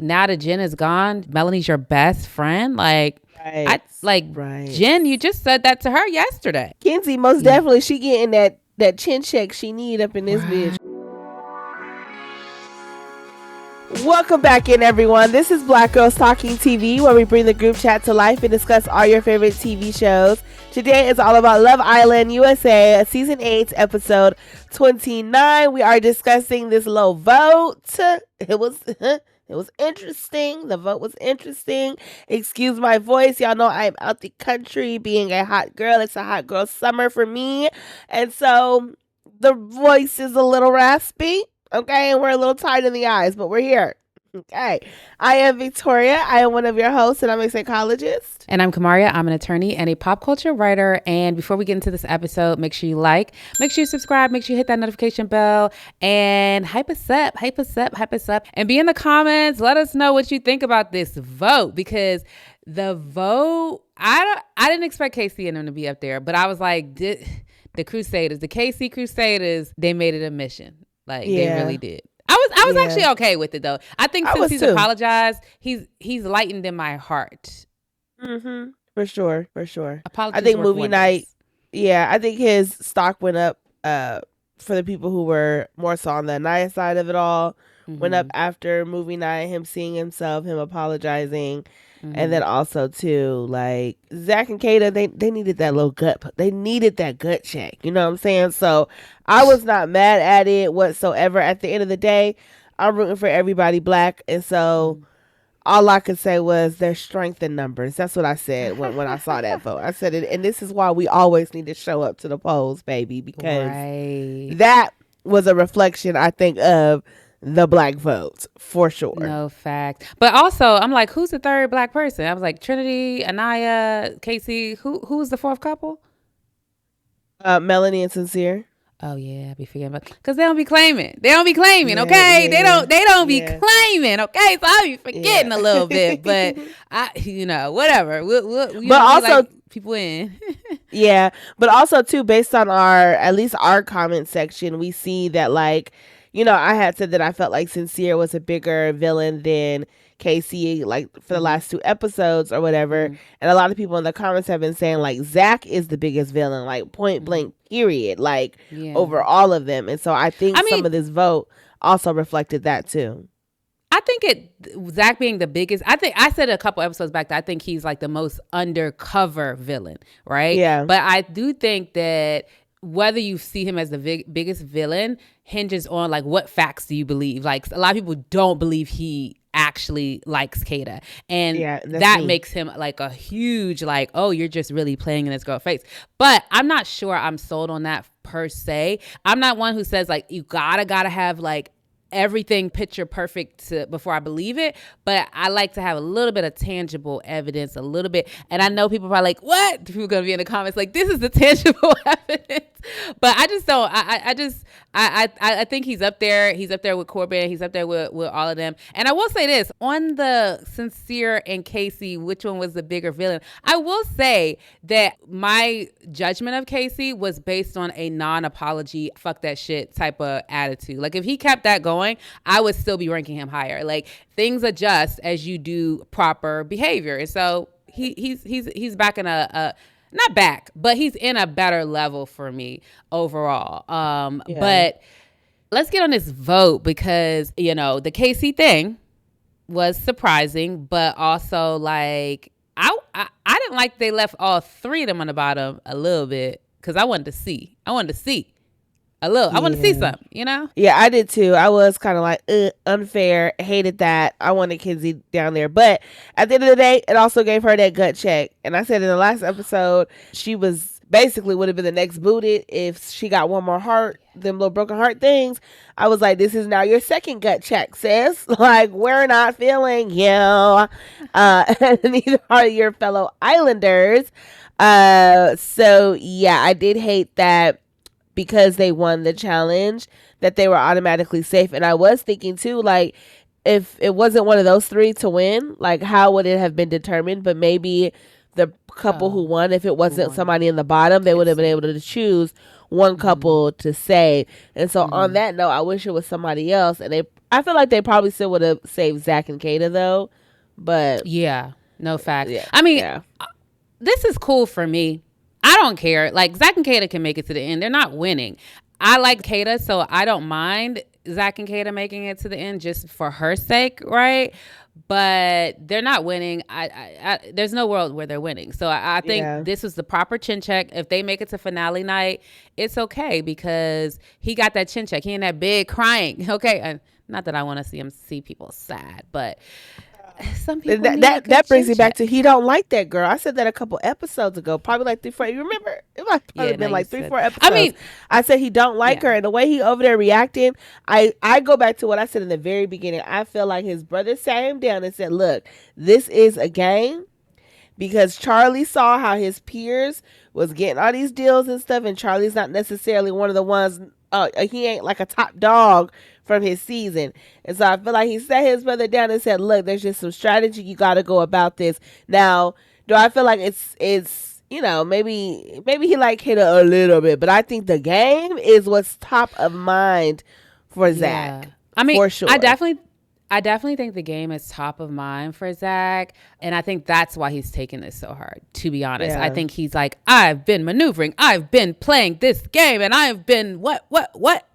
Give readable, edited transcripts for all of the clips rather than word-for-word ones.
now that Jen is gone, Melanie's your best friend. Like, Jen, you just said that to her yesterday. Kenzie, most definitely, she getting that chin check she need up in this bitch. Welcome back in, everyone. This is Black Girls Talking TV, where we bring the group chat to life and discuss all your favorite TV shows. Today is all about Love Island USA, season 8, episode 29. We are discussing this low vote. It was interesting. The vote was interesting. Excuse my voice. Y'all know I'm out the country being a hot girl. It's a hot girl summer for me. And so the voice is a little raspy. Okay, and we're a little tired in the eyes, but we're here. Okay, I am Victoria. I am one of your hosts, and I'm a psychologist. And I'm Kamaria. I'm an attorney and a pop culture writer. And before we get into this episode, make sure you like, make sure you subscribe, make sure you hit that notification bell, and hype us up, and be in the comments. Let us know what you think about this vote, because the vote, I didn't expect Casey and them to be up there, but I was like, the Crusaders, the KC Crusaders, they made it a mission. Like, they really did. I was actually okay with it, though. I think since he's apologized, he's lightened in my heart. Mm-hmm. For sure. Apologies, I think movie wonders. night, I think his stock went up for the people who were more so on the Anaya side of it all. Went up after movie night, him seeing himself, him apologizing. And then also too, like Zach and Kata, they needed that little gut. They needed that gut check. You know what I'm saying? So I was not mad at it whatsoever. At the end of the day, I'm rooting for everybody black, and so all I could say was there's strength in numbers. That's what I said when I saw that vote. I said it, and this is why we always need to show up to the polls, baby, because that was a reflection, I think, of the black votes for sure. No fact. But also, I'm like, who's the third black person? I was like, Trinity, Anaya, Casey. Who's the fourth couple? Melanie and Sincere. Oh yeah, I be forgetting about, because they don't be claiming. Okay, they don't be claiming. Okay, so I be forgetting a little bit, but whatever. But also, like people in. Yeah, but also too, based on at least our comment section, we see that, like, I had said that I felt like Sincere was a bigger villain than Casey, like for the last 2 episodes or whatever. And a lot of people in the comments have been saying, like, Zach is the biggest villain, like point blank, period, like over all of them. And so I think some of this vote also reflected that too. I think Zach being the biggest, I said a couple episodes back that I think he's like the most undercover villain, right? Yeah. But I do think that whether you see him as the biggest villain hinges on, like, what facts do you believe? Like, a lot of people don't believe he actually likes Kata, and that makes him like a huge, like, oh, you're just really playing in this girl's face. But I'm not sure I'm sold on that per se. I'm not one who says, like, you gotta have like everything picture perfect before I believe it, but I like to have a little bit of tangible evidence, a little bit. And I know people are probably like, what? People are gonna be in the comments like, this is the tangible evidence. But I just don't. I think he's up there. He's up there with Corbin. He's up there with all of them. And I will say this, on the Sincere and Casey, which one was the bigger villain? I will say that my judgment of Casey was based on a non-apology, fuck that shit type of attitude. Like, if he kept that going, I would still be ranking him higher. Like, things adjust as you do proper behavior. And so he's back in not back, but he's in a better level for me overall. But let's get on this vote, because, the KC thing was surprising, but also, like, I didn't like they left all 3 of them on the bottom a little bit, because I wanted to see a little. I want to see something, Yeah, I did too. I was kind of like, unfair. Hated that. I wanted Kenzie down there. But at the end of the day, it also gave her that gut check. And I said in the last episode, she was basically would have been the next booted if she got one more heart, them little broken heart things. I was like, this is now your second gut check, sis. Like, we're not feeling you. Neither are your fellow Islanders. So yeah, I did hate that, because they won the challenge, that they were automatically safe. And I was thinking too, like, if it wasn't one of those 3 to win, like, how would it have been determined? But maybe the couple who won, if it wasn't somebody in the bottom, they would have been able to choose one couple to save. And so on that note, I wish it was somebody else, and they I feel like they probably still would have saved Zach and Kata though, but yeah, no facts. yeah, I mean, yeah. this is cool for me. I don't care. Like Zach and Kata can make it to the end. They're not winning. I like Kata, so I don't mind Zach and Kata making it to the end just for her sake, right? But they're not winning. There's no world where they're winning. So I think this was the proper chin check. If they make it to finale night, it's okay because he got that chin check. He ain't that big crying. Okay, and not that I want to see people sad, but some people that brings me back to he don't like that girl. I said that a couple episodes ago, probably like 3, 4. You remember? It might have been like 3, 4 episodes. I mean, I said he don't like her, and the way he over there reacting, I go back to what I said in the very beginning. I feel like his brother sat him down and said, "Look, this is a game." Because Charlie saw how his peers was getting all these deals and stuff, and Charlie's not necessarily one of the ones. He ain't like a top dog from his season, and so I feel like he sat his brother down and said, "Look, there's just some strategy you got to go about this." Now, do I feel like it's maybe he like hit a little bit, but I think the game is what's top of mind for Zach. I mean, for sure. I definitely think the game is top of mind for Zach. And I think that's why he's taking this so hard, to be honest. I think he's like, I've been maneuvering. I've been playing this game and I've been what?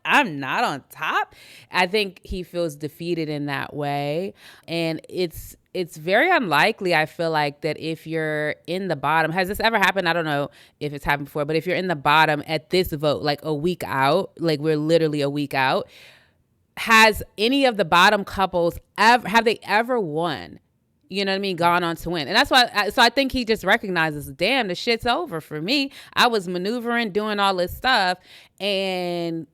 I'm not on top. I think he feels defeated in that way. And it's very unlikely, I feel like, that if you're in the bottom, has this ever happened? I don't know if it's happened before, but if you're in the bottom at this vote, like a week out, like we're literally a week out, has any of the bottom couples have they ever won? You know what I mean? Gone on to win. And that's why, I think he just recognizes, damn, the shit's over for me. I was maneuvering, doing all this stuff, and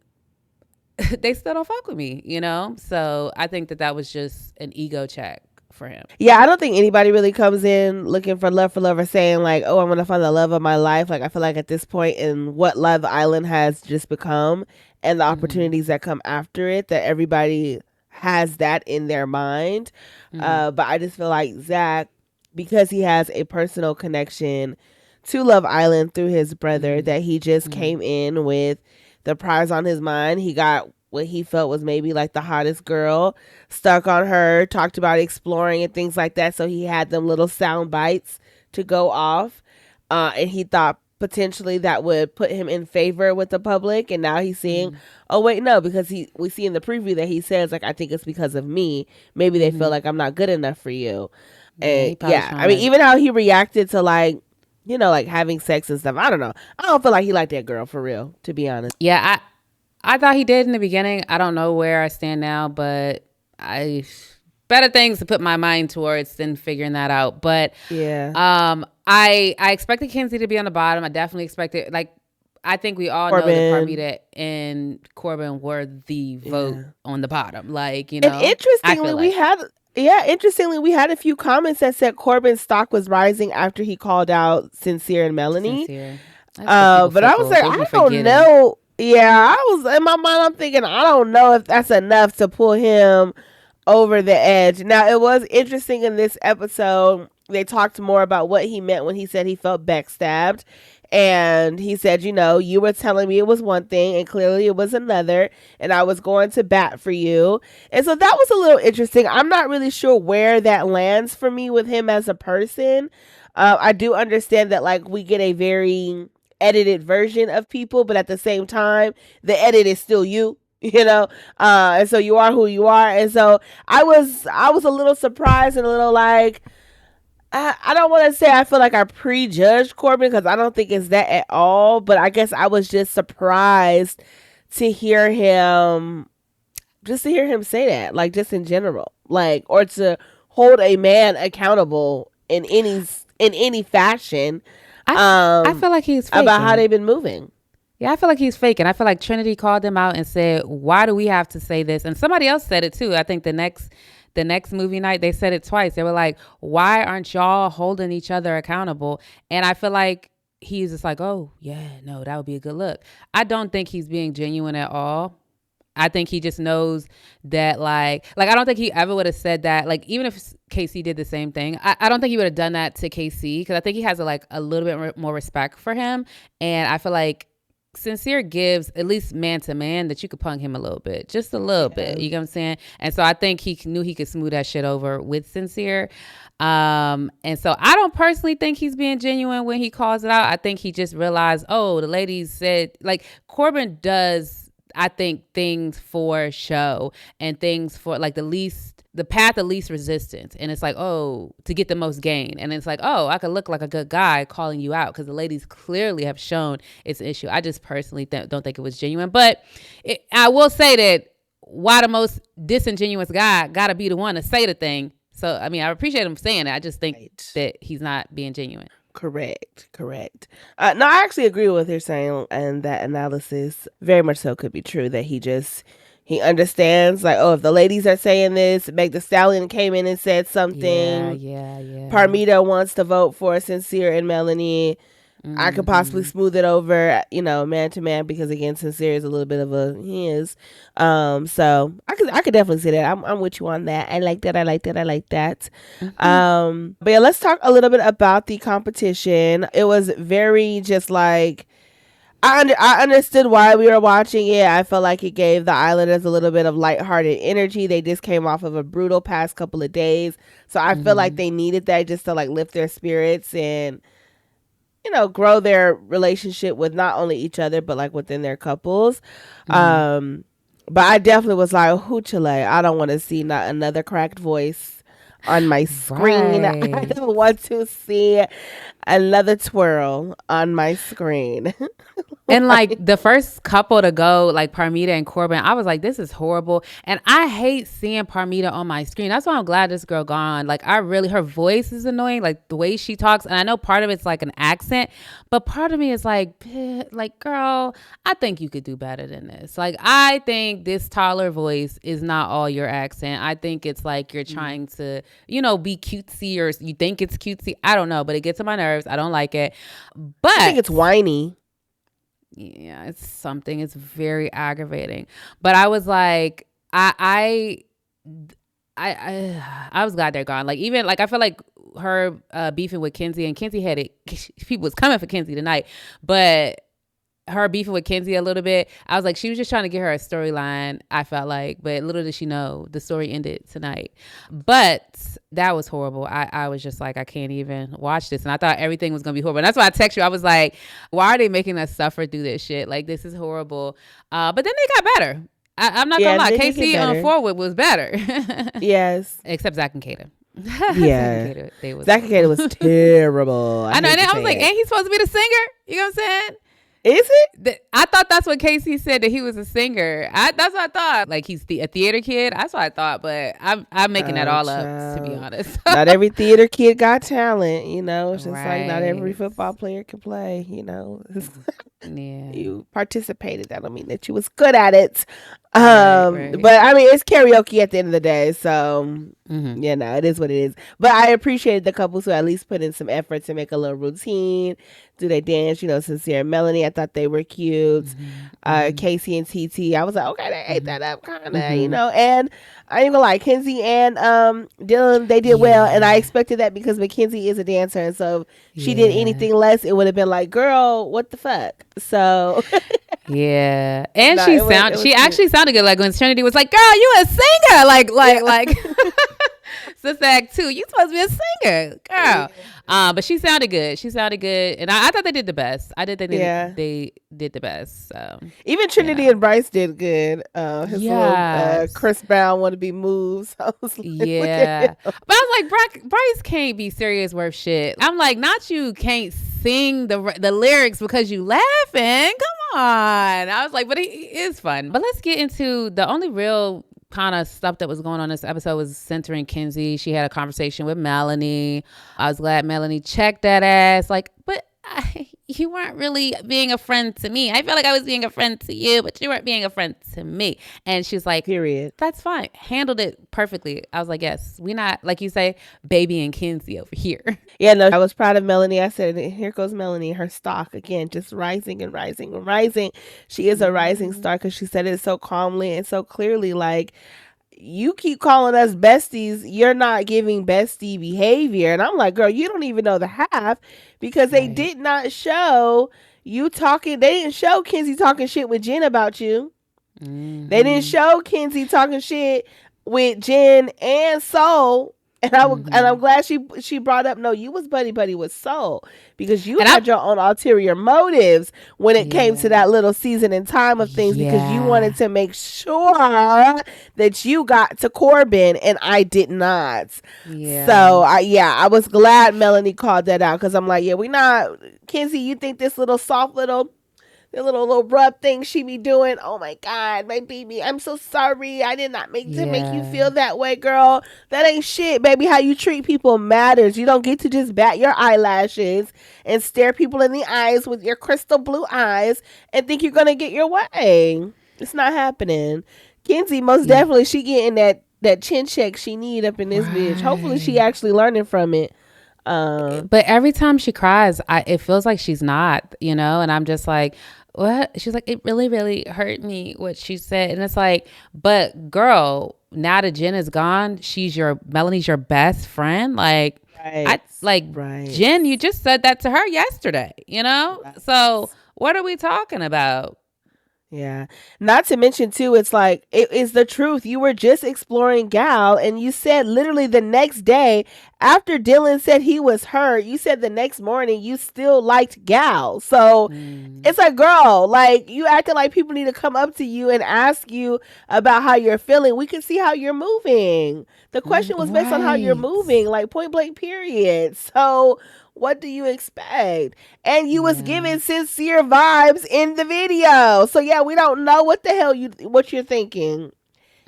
they still don't fuck with me, you know? So I think that was just an ego check for him. Yeah, I don't think anybody really comes in looking for love or saying like, oh, I'm going to find the love of my life. Like, I feel like at this point in what Love Island has just become and the opportunities that come after it, that everybody has that in their mind. But I just feel like Zach, because he has a personal connection to Love Island through his brother, that he just came in with the prize on his mind. He got what he felt was maybe like the hottest girl, stuck on her, talked about exploring and things like that. So he had them little sound bites to go off. And he thought potentially that would put him in favor with the public. And now he's seeing, oh, wait, no, because we see in the preview that he says, like, I think it's because of me. Maybe they feel like I'm not good enough for you. And I mean, even how he reacted to like, you know, like having sex and stuff. I don't know. I don't feel like he liked that girl for real, to be honest. Yeah, I thought he did in the beginning. I don't know where I stand now, but better things to put my mind towards than figuring that out. But I expected Kenzie to be on the bottom. I definitely expected, like, I think we all know that Parmida and Corbin were the vote on the bottom. Like, you know. And interestingly, we had a few comments that said Corbin's stock was rising after he called out Sincere and Melanie. But I was like, I don't know. Yeah, I was in my mind, I'm thinking, I don't know if that's enough to pull him over the edge. Now, it was interesting in this episode, they talked more about what he meant when he said he felt backstabbed. And he said, you know, you were telling me it was one thing and clearly it was another, and I was going to bat for you. And so that was a little interesting. I'm not really sure where that lands for me with him as a person. I do understand that, like, we get a very edited version of people, but at the same time, the edit is still you. You know, and so you are who you are. And so I was a little surprised and a little like, I don't want to say I feel like I prejudged Corbin, because I don't think it's that at all. But I guess I was just surprised to hear him say that, like, just in general, like, or to hold a man accountable in any fashion. I feel like he's faking about how they've been moving. Yeah, I feel like he's faking. I feel like Trinity called him out and said, why do we have to say this? And somebody else said it too. I think the next movie night, they said it twice. They were like, why aren't y'all holding each other accountable? And I feel like he's just like, oh, yeah, no, that would be a good look. I don't think he's being genuine at all. I think he just knows that, like I don't think he ever would have said that. Like, even if Casey did the same thing, I don't think he would have done that to Casey, because I think he has a little bit more respect for him. And I feel like Sincere gives, at least man to man, that you could punk him a little bit, just a little bit. You know what I'm saying? And so I think he knew he could smooth that shit over with Sincere. And so I don't personally think he's being genuine when he calls it out. I think he just realized, oh, the ladies said, like, Corbin does, I think, things for show and things for like the path of least resistance. And it's like, oh, to get the most gain. And it's like, oh, I could look like a good guy calling you out because the ladies clearly have shown it's an issue. I just personally don't think it was genuine. But I will say that why the most disingenuous guy got to be the one to say the thing. So, I mean, I appreciate him saying it. I just think that he's not being genuine. Correct. No, I actually agree with what you're saying. And that analysis very much so could be true, that he understands, like, oh, if the ladies are saying this, Meg the Stallion came in and said something. Yeah. Parmida wants to vote for Sincere and Melanie. I could possibly smooth it over, man to man, because again, Sincere is a little bit of so I could definitely see that. I'm with you on that. I like that. But yeah, let's talk a little bit about the competition. It was very just like, I understood why we were watching it. I felt like it gave the Islanders a little bit of lighthearted energy. They just came off of a brutal past couple of days. So I feel like they needed that just to like lift their spirits and, grow their relationship with not only each other, but like within their couples. But I definitely was like, hoochale, I don't want to see not another cracked voice on my screen. Right. I don't want to see another twirl on my screen. And like the first couple to go, like Parmida and Corbin, I was like, this is horrible. And I hate seeing Parmida on my screen. That's why I'm glad this girl gone. Like her voice is annoying, like the way she talks. And I know part of it's like an accent, but part of me is like, girl, I think you could do better than this. Like, I think this taller voice is not all your accent. I think it's like you're trying to, be cutesy, or you think it's cutesy. I don't know, but it gets on my nerves. I don't like it. But I think it's whiny. Yeah, it's something. It's very aggravating. But I was like, I was glad they're gone. Like, even like I feel like her beefing with Kenzie, and Kenzie had it. People was coming for Kenzie tonight, but her beefing with Kenzie a little bit, I was like, she was just trying to get her a storyline, I felt like, but little did she know the story ended tonight. But that was horrible. I was just like, I can't even watch this. And I thought everything was going to be horrible. And that's why I text you. I was like, why are they making us suffer through this shit? Like, this is horrible. But then they got better. I'm not going to lie. Casey on Forward was better. Yes. Except Zach and Kata. Yeah. Zach and Kata was terrible. I know. And I was like, ain't he supposed to be the singer? You know what I'm saying? Is it? I thought that's what Casey said, that he was a singer. That's what I thought. Like, he's a theater kid. That's what I thought. But I'm making that all up, to be honest. Not every theater kid got talent, It's just like not every football player can play, Yeah. You participated. That don't mean that you was good at it. Right. But I mean, it's karaoke at the end of the day, so it is what it is. But I appreciated the couples who at least put in some effort to make a little routine. Do they dance? Sincere and Melanie, I thought they were cute. Casey and TT, I was like, okay, they ate that up kind of, And I ain't gonna lie, Kenzie and Dylan, they did well, and I expected that because Mackenzie is a dancer, and so if she did anything less, it would have been like, girl, what the fuck? So yeah, and she actually sounded good. Like when Trinity was like, "Girl, you a singer!" Like. Sister Act 2, you supposed to be a singer, girl. But she sounded good. And I thought they did the best. I did think they did the best. So even Trinity and Bryce did good. His little Chris Brown want to be moves. I was like, but I was like, Bryce can't be serious worth shit. I'm like, not you can't sing the lyrics because you laughing. Come on. I was like, but he is fun. But let's get into the only real kind of stuff that was going on this episode was centering Kenzie. She had a conversation with Melanie. I was glad Melanie checked that ass. Like, but you weren't really being a friend to me. I felt like I was being a friend to you, but you weren't being a friend to me. And she's like, period. That's fine. Handled it perfectly. I was like, yes, we not, like you say, baby and Kenzie over here. Yeah, no, I was proud of Melanie. I said, here goes Melanie, her stock again, just rising and rising and rising. She is a rising star because she said it so calmly and so clearly, like, you keep calling us besties, you're not giving bestie behavior. And I'm like, girl, you don't even know the half, because they did not show, you talking. They didn't show Kenzie talking shit with Jen about you. Mm-hmm. They didn't show Kenzie talking shit with Jen and Soul. And I'm glad she brought up, no, you was buddy with Soul, because you had your own ulterior motives when it came to that little season and time of things, because you wanted to make sure that you got to Corbin and I did not. Yeah. So I was glad Melanie called that out, because I'm like, yeah, we not, Kenzie, you think this little soft little the little rub thing she be doing. Oh my God, my baby, I'm so sorry. I did not make to make you feel that way, girl. That ain't shit, baby. How you treat people matters. You don't get to just bat your eyelashes and stare people in the eyes with your crystal blue eyes and think you're gonna get your way. It's not happening. Kenzie, most definitely, she getting that chin check she need up in this bitch. Hopefully she actually learning from it. But every time she cries, it feels like she's not, and I'm just like, what? She's like, it really, really hurt me what she said. And it's like, but girl, now that Jen is gone, Melanie's your best friend. Like, Jen, you just said that to her yesterday, So what are we talking about? Yeah. Not to mention too, it's like, it is the truth. You were just exploring Gal, and you said literally the next day after Dylan said he was hurt, you said the next morning you still liked Gal. So it's like, girl, like, you acting like people need to come up to you and ask you about how you're feeling. We can see how you're moving. The question was based on how you're moving, like, point blank period. So what do you expect? And you was giving sincere vibes in the video. So yeah, we don't know what the hell what you're thinking.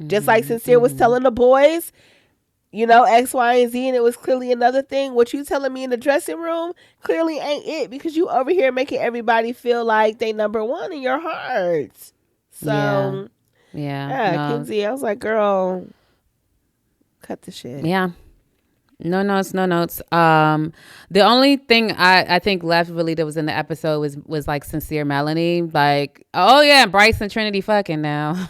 Just like Sincere was telling the boys, X, Y, and Z, and it was clearly another thing. What you telling me in the dressing room clearly ain't it, because you over here making everybody feel like they number one in your heart. So Kenzie, I was like, girl, cut the shit. Yeah. No notes. The only thing I think left really that was in the episode was like Sincere Melanie, like, oh yeah, Bryce and Trinity fucking now.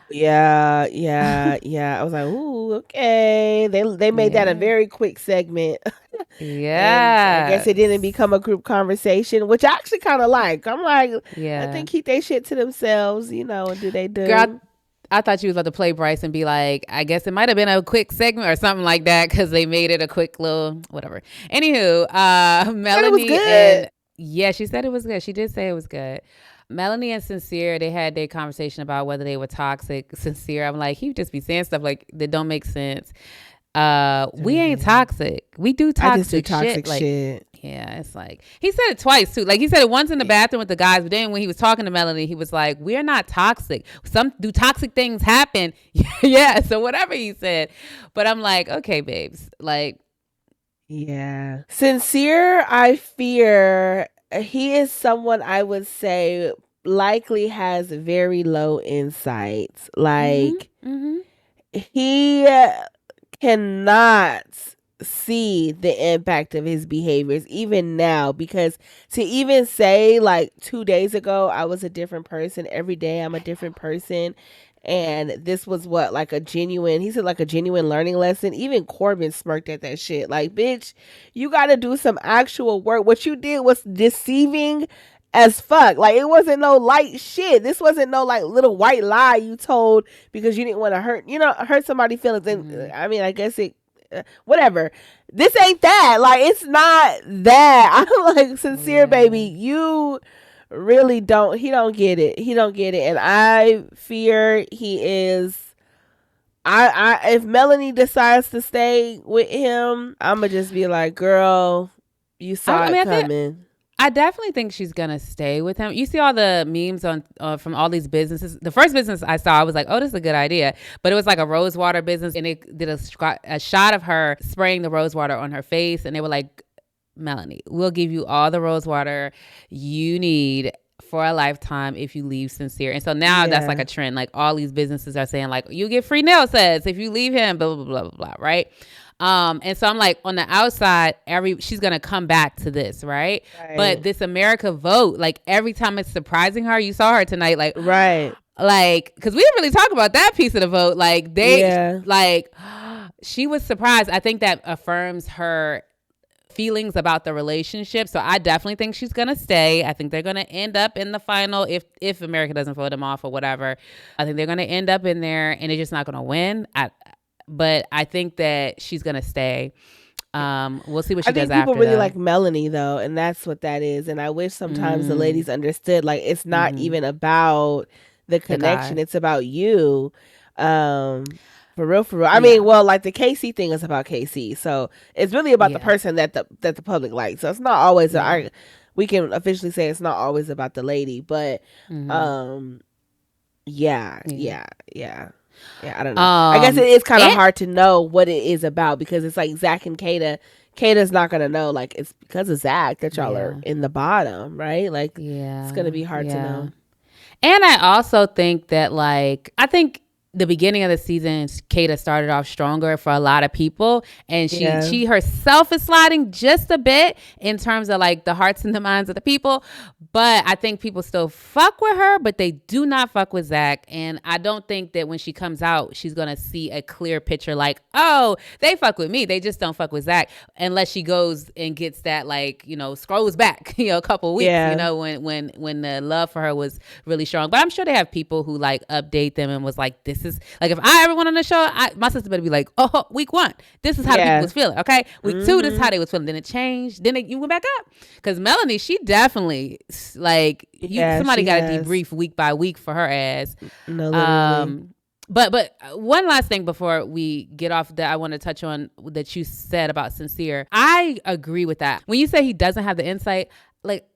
Yeah. I was like, ooh, okay. They made that a very quick segment. Yeah. I guess it didn't become a group conversation, which I actually kind of like. I'm like, I think keep their shit to themselves, and do they do. Girl, I thought you was about to play Bryce and be like, I guess it might have been a quick segment or something like that, because they made it a quick little whatever. Anywho, Melanie she said it was good. She did say it was good. Melanie and Sincere, they had their conversation about whether they were toxic. Sincere, I'm like, he just be saying stuff like that don't make sense. We ain't toxic. We do toxic shit. Like, yeah, it's like, he said it twice too. Like, he said it once in the bathroom with the guys, but then when he was talking to Melanie, he was like, we're not toxic. Do toxic things happen? Yeah. So whatever he said, but I'm like, okay, babes, like, yeah. Sincere, I fear he is someone I would say likely has very low insights. Like, he cannot see the impact of his behaviors even now, because to even say like 2 days ago I was a different person, every day I'm a different person, and this was like a genuine learning lesson. Even Corbin smirked at that shit. Like, bitch, you gotta do some actual work. What you did was deceiving as fuck. Like, it wasn't no light shit. This wasn't no like little white lie you told because you didn't want to hurt somebody's feelings. And I mean, I guess it whatever. This ain't that. Like, it's not that. I'm like, Sincere, baby, you really don't. He don't get it. And I fear he is. If Melanie decides to stay with him, I'ma just be like, girl, you saw it coming. I definitely think she's gonna stay with him. You see all the memes on from all these businesses. The first business I saw, I was like, oh, this is a good idea. But it was like a rose water business, and it did a shot of her spraying the rose water on her face, and they were like, Melanie, we'll give you all the rose water you need for a lifetime if you leave Sincere. And so now that's like a trend. Like, all these businesses are saying, like, you get free nail sets if you leave him, blah, blah, blah, blah, blah, right? And so I'm like, on the outside, she's gonna come back to this, right? But this America vote, like, every time it's surprising her. You saw her tonight, like, like, because we didn't really talk about that piece of the vote. Like, like, she was surprised. I think that affirms her feelings about the relationship. So I definitely think she's gonna stay. I think they're gonna end up in the final if America doesn't vote them off or whatever. I think they're gonna end up in there, and they're just not gonna win. But I think that she's gonna stay. We'll see what she does after. I think people really like Melanie though, and that's what that is. And I wish sometimes the ladies understood, like, it's not even about the connection; it's about you. For real. I mean, well, like the KC thing is about KC, so it's really about the person that the public likes. So it's not always. We can officially say it's not always about the lady, but yeah. I don't know. I guess it is kind of hard to know what it is about, because it's like Zach and Kata. Kata's not gonna know, like, it's because of Zach that y'all are in the bottom, right? Like, it's gonna be hard to know. And I also think that, like, I think the beginning of the season, Kata started off stronger for a lot of people, and she herself is sliding just a bit in terms of like the hearts and the minds of the people. But I think people still fuck with her, but they do not fuck with Zach. And I don't think that when she comes out, she's gonna see a clear picture like, oh, they fuck with me, they just don't fuck with Zach, unless she goes and gets that, like, you know, scrolls back, you know, a couple weeks, you know, when the love for her was really strong. But I'm sure they have people who like update them and was like, this is like, if I ever went on the show, my sister better be like, oh, week 1, this is how the people was feeling. Okay, week 2, this is how they was feeling. Then it changed. Then you went back up, because Melanie, she definitely, like, somebody got to debrief week by week for her ass. No, literally. But one last thing before we get off that I want to touch on that you said about Sincere. I agree with that. When you say he doesn't have the insight, like,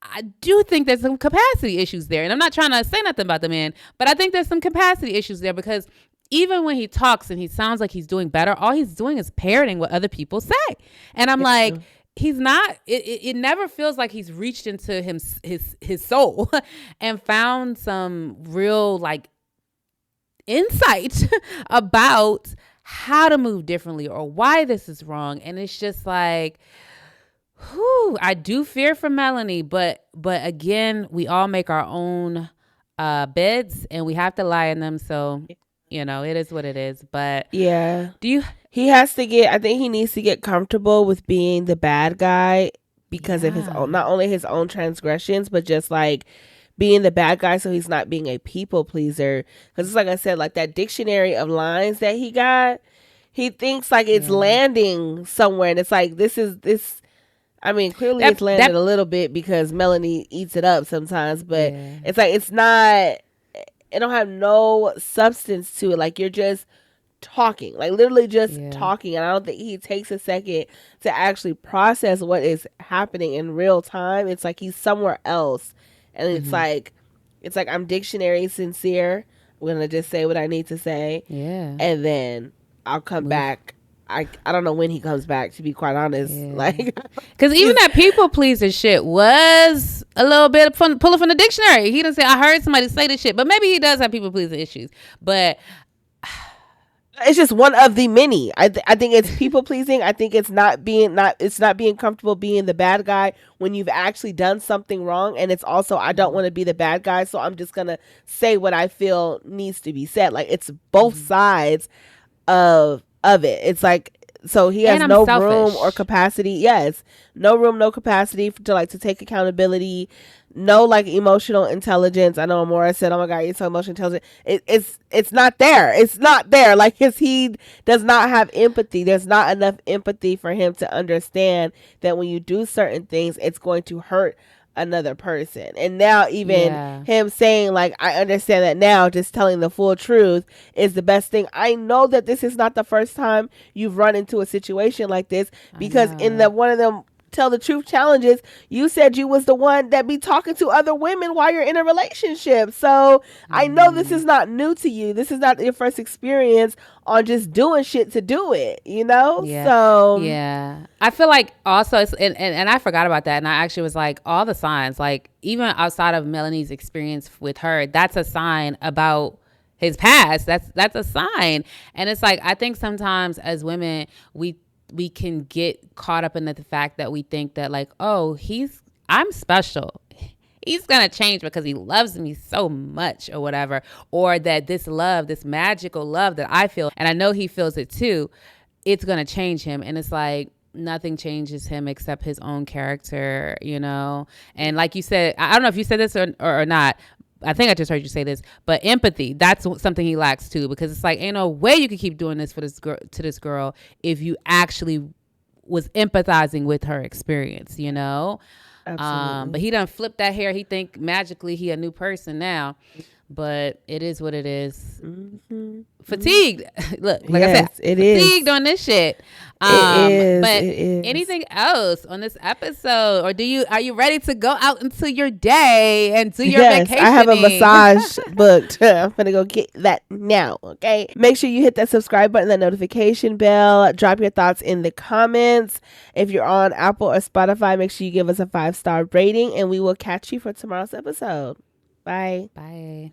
I do think there's some capacity issues there. And I'm not trying to say nothing about the man, but I think there's some capacity issues there, because even when he talks and he sounds like he's doing better, all he's doing is parroting what other people say. And I'm like, he's not, it never feels like he's reached into his soul and found some real, like, insight about how to move differently or why this is wrong. And it's just like, I do fear for Melanie, but again, we all make our own beds and we have to lie in them. So, you know, it is what it is. But he has to get, I think he needs to get comfortable with being the bad guy because of his own, not only his own transgressions, but just like being the bad guy, so he's not being a people pleaser. Because it's like I said, like that dictionary of lines that he got, he thinks like it's landing somewhere, and it's like this. I mean, clearly it's landed a little bit because Melanie eats it up sometimes, but it's like, it's not, it don't have no substance to it. Like, you're just talking, like literally just talking. And I don't think he takes a second to actually process what is happening in real time. It's like he's somewhere else. And it's like, I'm dictionary sincere. I'm going to just say what I need to say. Yeah. And then I'll come back. I don't know when he comes back, to be quite honest. Like, because even that people pleaser shit was a little bit pulling from the dictionary. He didn't say, I heard somebody say this shit, but maybe he does have people pleaser issues. But it's just one of the many. I think it's people pleasing. I think it's not being comfortable being the bad guy when you've actually done something wrong. And it's also, I don't want to be the bad guy, so I'm just gonna say what I feel needs to be said. Like, it's both sides of it. It's like, so he has no room or capacity. Yes, no room, no capacity to take accountability. No, like, emotional intelligence. I know Amora said, "Oh my God, you're so emotional intelligent." It's not there. It's not there. Like, he does not have empathy. There's not enough empathy for him to understand that when you do certain things, it's going to hurt another person. And now even him saying, like, I understand that now, just telling the full truth is the best thing. I know that this is not the first time you've run into a situation like this, because in one of them tell the truth challenges, you said you was the one that be talking to other women while you're in a relationship. So I know this is not new to you. This is not your first experience on just doing shit to do it, you know? So I feel like also it's, and I forgot about that, and I actually was like, all the signs, like, even outside of Melanie's experience with her, that's a sign about his past. That's a sign. And it's like, I think sometimes as women, we can get caught up in the fact that we think that, like, oh, I'm special. He's going to change because he loves me so much or whatever. Or that this love, this magical love that I feel, and I know he feels it too, it's going to change him. And it's like, nothing changes him except his own character, you know? And like you said, I don't know if you said this or not. I think I just heard you say this, but empathy, that's something he lacks too, because it's like, ain't no way you could keep doing this for this girl, to this girl, if you actually was empathizing with her experience, you know? But he done flipped that hair. He think magically he a new person now. But it is what it is. Fatigued. Look, like I said, fatigued on this shit. But anything else on this episode, or are you ready to go out into your day and do your vacation? I have a massage booked. I'm gonna go get that now. Okay. Make sure you hit that subscribe button, that notification bell. Drop your thoughts in the comments. If you're on Apple or Spotify, make sure you give us a 5-star rating, and we will catch you for tomorrow's episode. Bye. Bye.